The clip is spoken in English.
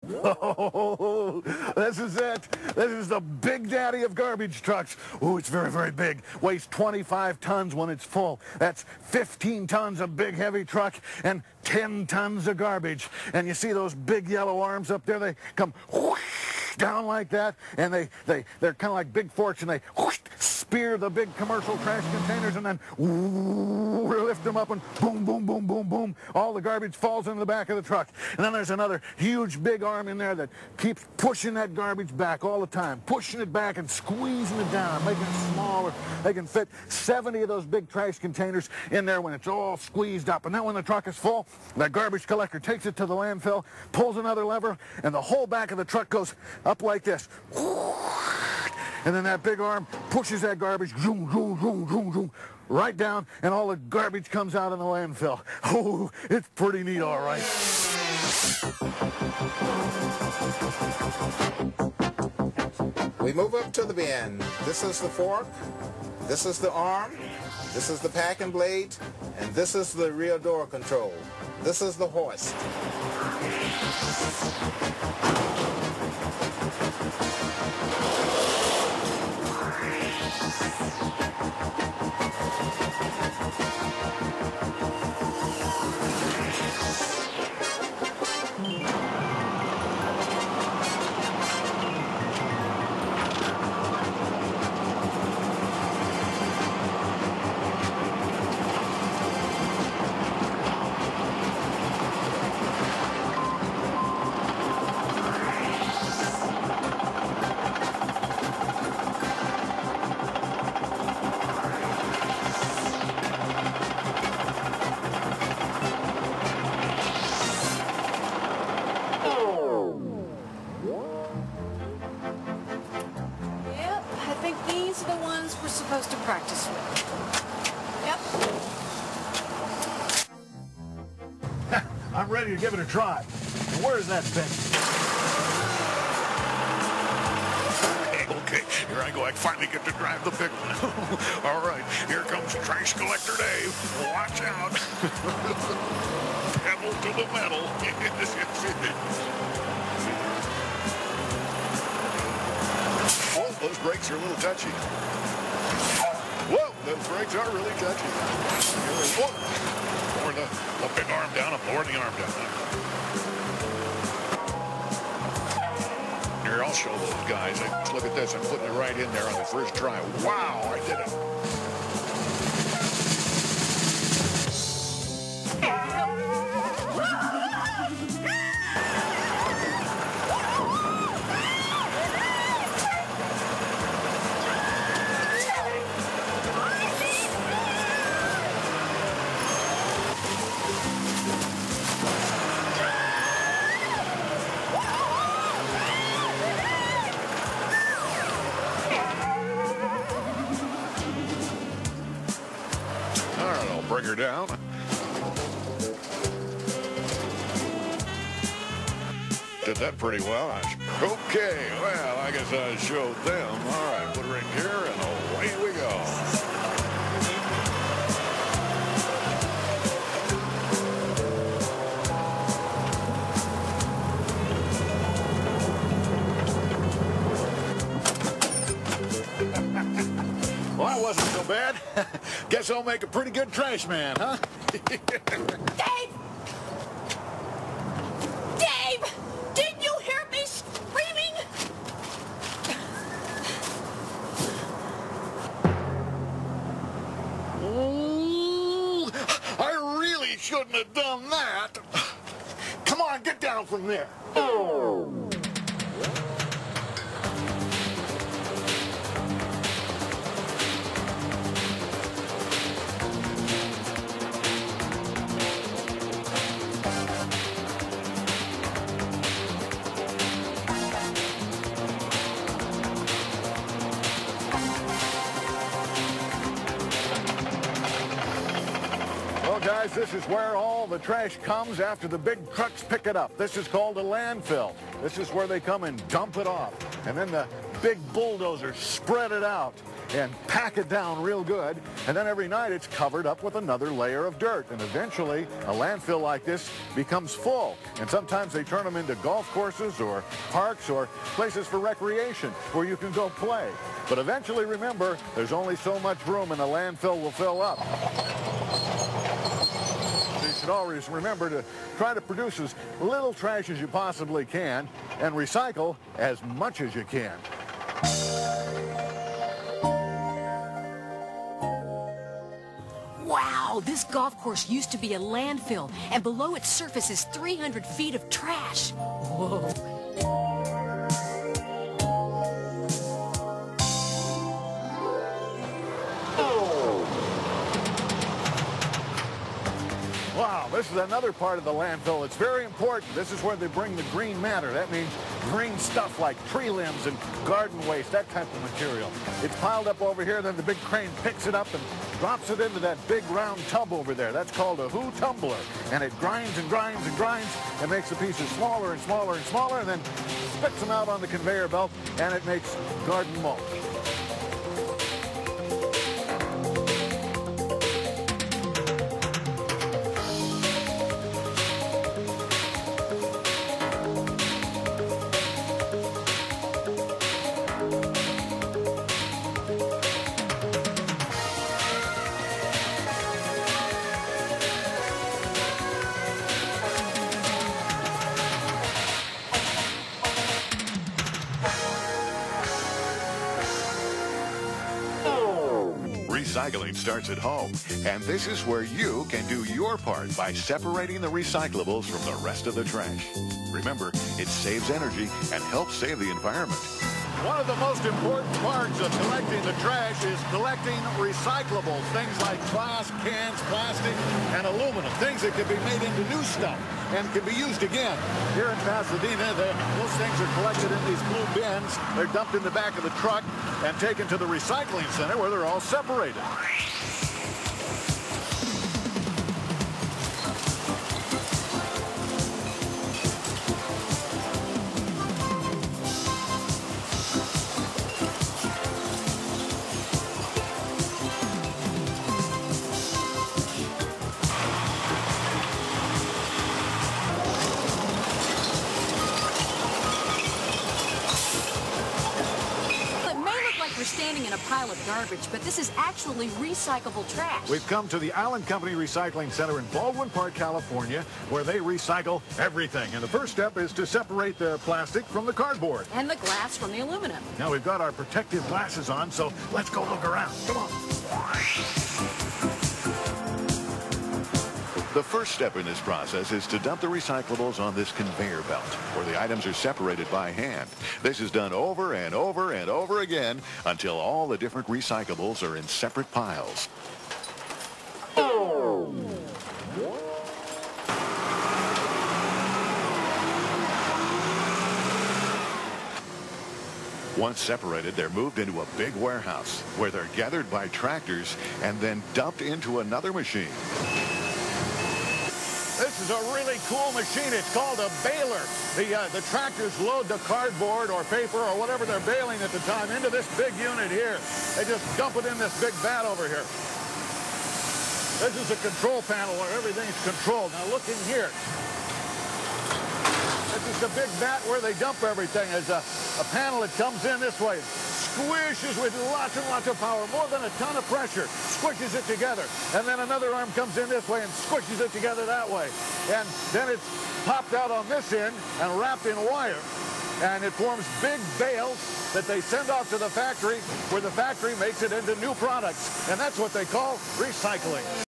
Oh, this is it. This is the big daddy of garbage trucks. Oh, it's very, very big. Weighs 25 tons when it's full. That's 15 tons of big, heavy truck and 10 tons of garbage. And you see those big yellow arms up there? They come whoosh down like that, and they're kind of like big forks, and they whoosh, spear the big commercial trash containers, and then lift them up, and boom, boom, boom, boom, boom. All the garbage falls into the back of the truck. And then there's another huge big arm in there that keeps pushing that garbage back all the time, pushing it back and squeezing it down, making it smaller. They can fit 70 of those big trash containers in there when it's all squeezed up. And then when the truck is full, that garbage collector takes it to the landfill, pulls another lever, and the whole back of the truck goes up like this. And then that big arm pushes that garbage zoom, zoom, zoom, zoom, zoom, right down, and all the garbage comes out in the landfill. Oh, it's pretty neat, all right. We move up to the bin. This is the fork, this is the arm, this is the packing blade, and this is the rear door control. This is the hoist. We're supposed to practice with. Yep. I'm ready to give it a try. Where's that bin? Okay, here I go. I finally get to drive the big one. All right, here comes Trash Collector Dave. Watch out. Pedal to the metal. Oh, those brakes are a little touchy. Whoa, those brakes are really touchy. Whoa. Lower the big arm down. I'm lowering the arm down. Here, I'll show those guys. Look at this. I'm putting it right in there on the first try. Wow, I did it. Bring her down. Did that pretty well. Okay, well, I guess I showed them. All right, put her in here, and away we go. Well, that wasn't so bad. Guess I'll make a pretty good trash man, huh? Dave! Dave! Didn't you hear me screaming? Ooh, I really shouldn't have done that. Come on, get down from there. Guys, this is where all the trash comes after the big trucks pick it up. This is called a landfill. This is where they come and dump it off. And then the big bulldozers spread it out. and pack it down real good. And then every night it's covered up with another layer of dirt. And eventually a landfill like this becomes full. And sometimes they turn them into golf courses or parks or places for recreation where you can go play. But eventually, remember, there's only so much room and the landfill will fill up. So you should always remember to try to produce as little trash as you possibly can and recycle as much as you can. Wow, this golf course used to be a landfill, and below its surface is 300 feet of trash. Whoa. Wow, this is another part of the landfill. It's very important. This is where they bring the green matter. That means green stuff like tree limbs and garden waste, that type of material. It's piled up over here, then the big crane picks it up and drops it into that big round tub over there. That's called a Who tumbler. And it grinds and grinds and grinds and makes the pieces smaller and smaller and smaller and then spits them out on the conveyor belt, and it makes garden mulch. Recycling starts at home, and this is where you can do your part by separating the recyclables from the rest of the trash. Remember, it saves energy and helps save the environment. One of the most important parts of collecting the trash is collecting recyclables, things like glass, cans, plastic, and aluminum, things that can be made into new stuff and can be used again. Here in Pasadena, those things are collected in these blue bins. They're dumped in the back of the truck and taken to the recycling center where they're all separated. We're standing in a pile of garbage, but this is actually recyclable trash. We've come to the Allen Company Recycling Center in Baldwin Park, California, where they recycle everything. And the first step is to separate the plastic from the cardboard. And the glass from the aluminum. Now we've got our protective glasses on, so let's go look around. Come on. The first step in this process is to dump the recyclables on this conveyor belt, where the items are separated by hand. This is done over and over and over again until all the different recyclables are in separate piles. Once separated, they're moved into a big warehouse, where they're gathered by tractors and then dumped into another machine. This is a really cool machine. It's called a baler. The tractors load the cardboard or paper or whatever they're baling at the time into this big unit here. They just dump it in this big vat over here. This is a control panel where everything's controlled. Now look in here. This is the big vat where they dump everything. There's a panel that comes in this way. Squishes with lots and lots of power, more than a ton of pressure, squishes it together. And then another arm comes in this way and squishes it together that way. And then it's popped out on this end and wrapped in wire. And it forms big bales that they send off to the factory, where the factory makes it into new products. And that's what they call recycling.